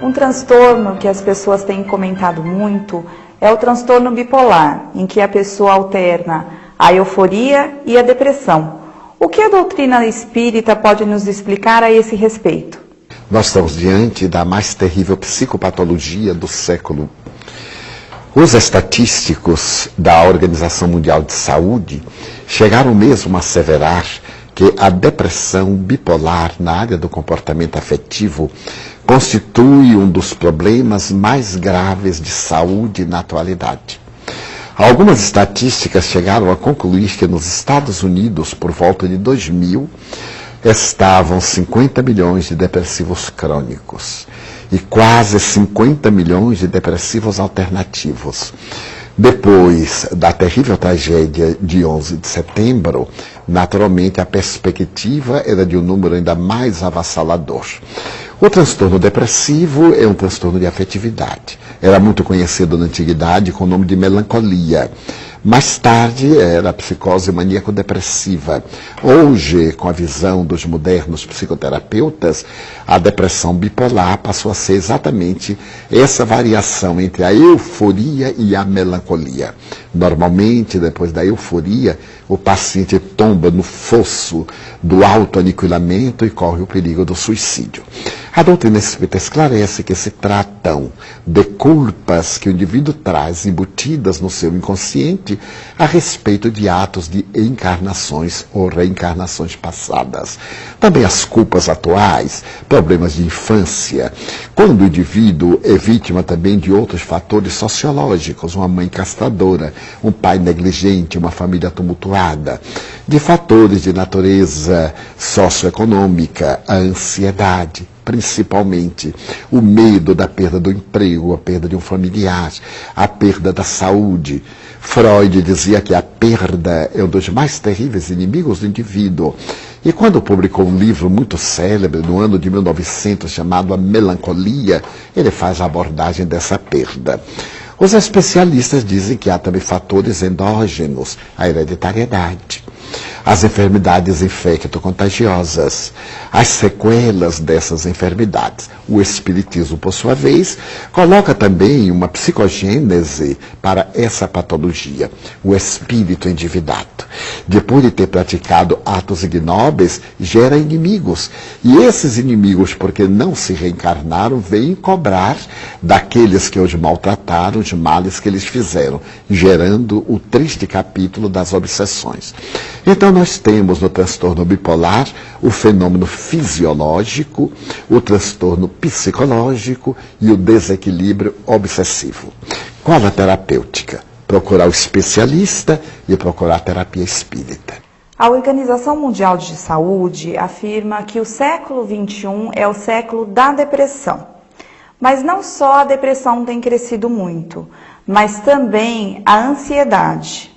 Um transtorno que as pessoas têm comentado muito é o transtorno bipolar, em que a pessoa alterna a euforia e a depressão. O que a doutrina espírita pode nos explicar a esse respeito? Nós estamos diante da mais terrível psicopatologia do século. Os estatísticos da Organização Mundial de Saúde chegaram mesmo a asseverar que a depressão bipolar na área do comportamento afetivo constitui um dos problemas mais graves de saúde na atualidade. Algumas estatísticas chegaram a concluir que nos Estados Unidos, por volta de 2000, estavam 50 milhões de depressivos crônicos e quase 50 milhões de depressivos alternativos. Depois da terrível tragédia de 11 de setembro, naturalmente a perspectiva era de um número ainda mais avassalador. O transtorno depressivo é um transtorno de afetividade. Era muito conhecido na antiguidade com o nome de melancolia. Mais tarde era a psicose maníaco-depressiva. Hoje, com a visão dos modernos psicoterapeutas, a depressão bipolar passou a ser exatamente essa variação entre a euforia e a melancolia. Normalmente, depois da euforia, o paciente tomba no fosso do autoaniquilamento e corre o perigo do suicídio. A doutrina espírita esclarece que se tratam de culpas que o indivíduo traz embutidas no seu inconsciente a respeito de atos de encarnações ou reencarnações passadas. Também as culpas atuais, problemas de infância, quando o indivíduo é vítima também de outros fatores sociológicos, uma mãe castradora, um pai negligente, uma família tumultuada, de fatores de natureza socioeconômica, a ansiedade, principalmente o medo da perda do emprego, a perda de um familiar, a perda da saúde. Freud dizia que a perda é um dos mais terríveis inimigos do indivíduo. E quando publicou um livro muito célebre, no ano de 1900, chamado A Melancolia, ele faz a abordagem dessa perda. Os especialistas dizem que há também fatores endógenos, a hereditariedade, as enfermidades infecto-contagiosas, as sequelas dessas enfermidades. O Espiritismo, por sua vez, coloca também uma psicogênese para essa patologia, o espírito endividado. Depois de ter praticado atos ignóbeis, gera inimigos. E esses inimigos, porque não se reencarnaram, vêm cobrar daqueles que os maltrataram os males que eles fizeram, gerando o triste capítulo das obsessões. Então nós temos no transtorno bipolar o fenômeno fisiológico, o transtorno psicológico e o desequilíbrio obsessivo. Qual a terapêutica? Procurar o especialista e procurar a terapia espírita. A Organização Mundial de Saúde afirma que o século XXI é o século da depressão. Mas não só a depressão tem crescido muito, mas também a ansiedade.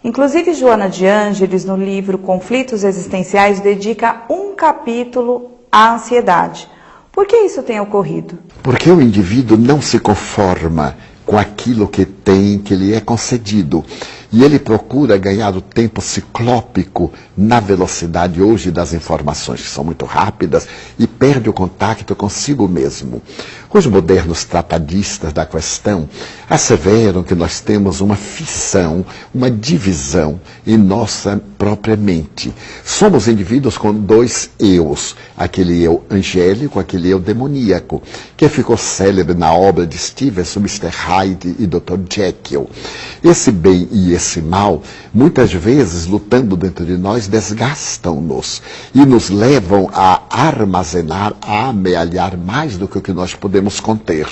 Inclusive, Joana de Ângeles, no livro Conflitos Existenciais, dedica um capítulo à ansiedade. Por que isso tem ocorrido? Porque o indivíduo não se conforma com aquilo que tem, que lhe é concedido. E ele procura ganhar o tempo ciclópico na velocidade hoje das informações, que são muito rápidas, e perde o contato consigo mesmo. Os modernos tratadistas da questão asseveram que nós temos uma fissão, uma divisão em nossa própria mente. Somos indivíduos com dois eus, aquele eu angélico, aquele eu demoníaco, que ficou célebre na obra de Stevenson, Mr. Hyde e Dr. Jekyll. Esse bem e esse mal, muitas vezes, lutando dentro de nós, desgastam-nos e nos levam a armazenar, a amealhar mais do que o que nós podemos conter.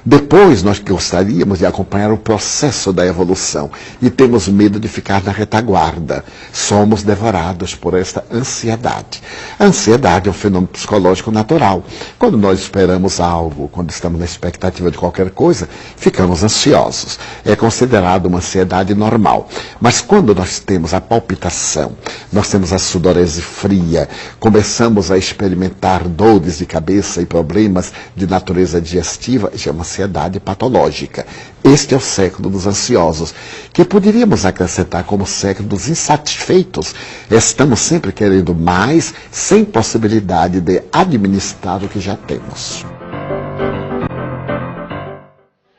Depois, nós gostaríamos de acompanhar o processo da evolução e temos medo de ficar na retaguarda. Somos devorados por esta ansiedade. A ansiedade é um fenômeno psicológico natural. Quando nós esperamos algo, quando estamos na expectativa de qualquer coisa, ficamos ansiosos. É considerado uma ansiedade normal. Mas quando nós temos a palpitação, nós temos a sudorese fria, começamos a experimentar dores de cabeça e problemas de natureza digestiva, chama-se ansiedade patológica. Este é o século dos ansiosos, que poderíamos acrescentar como século dos insatisfeitos. Estamos sempre querendo mais, sem possibilidade de administrar o que já temos.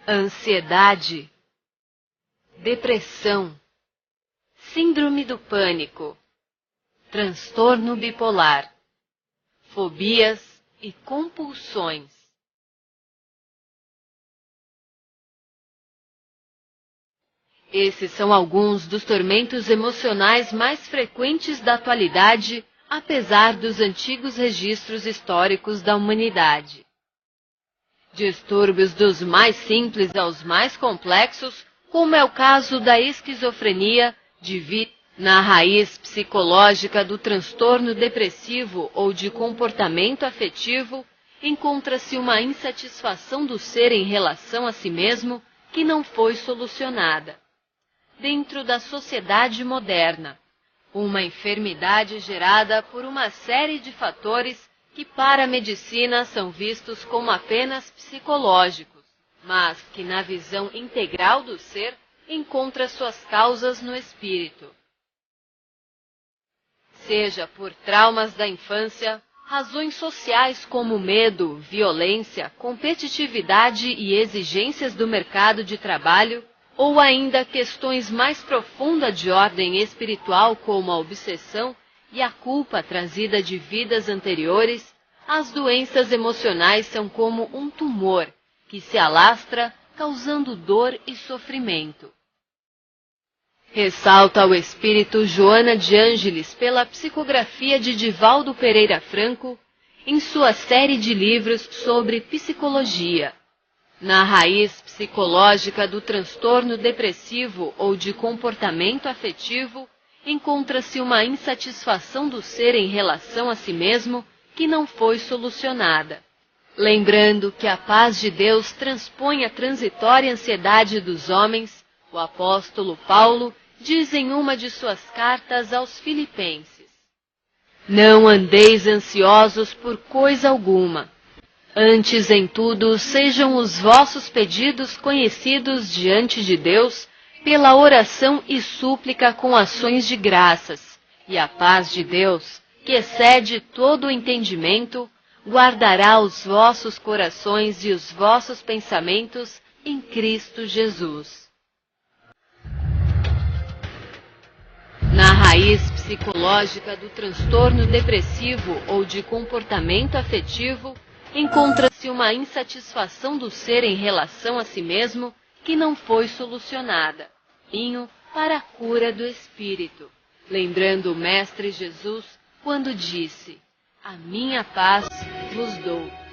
Ansiedade, depressão, síndrome do pânico, transtorno bipolar, fobias e compulsões. Esses são alguns dos tormentos emocionais mais frequentes da atualidade, apesar dos antigos registros históricos da humanidade. Distúrbios dos mais simples aos mais complexos, como é o caso da esquizofrenia, na raiz psicológica do transtorno depressivo ou de comportamento afetivo, encontra-se uma insatisfação do ser em relação a si mesmo que não foi solucionada. Dentro da sociedade moderna, uma enfermidade gerada por uma série de fatores que para a medicina são vistos como apenas psicológicos, mas que na visão integral do ser encontra suas causas no espírito. Seja por traumas da infância, razões sociais como medo, violência, competitividade e exigências do mercado de trabalho, ou ainda questões mais profundas de ordem espiritual como a obsessão e a culpa trazida de vidas anteriores, as doenças emocionais são como um tumor que se alastra, causando dor e sofrimento. Ressalta o espírito Joana de Ângeles pela psicografia de Divaldo Pereira Franco em sua série de livros sobre psicologia. Na raiz psicológica do transtorno depressivo ou de comportamento afetivo, encontra-se uma insatisfação do ser em relação a si mesmo que não foi solucionada. Lembrando que a paz de Deus transpõe a transitória ansiedade dos homens, o apóstolo Paulo diz em uma de suas cartas aos Filipenses: Não andeis ansiosos por coisa alguma. Antes, em tudo, sejam os vossos pedidos conhecidos diante de Deus, pela oração e súplica com ações de graças, e a paz de Deus, que excede todo o entendimento, guardará os vossos corações e os vossos pensamentos em Cristo Jesus. Na raiz psicológica do transtorno depressivo ou de comportamento afetivo, encontra-se uma insatisfação do ser em relação a si mesmo que não foi solucionada. Para a cura do espírito, lembrando o Mestre Jesus quando disse: A minha paz vos dou.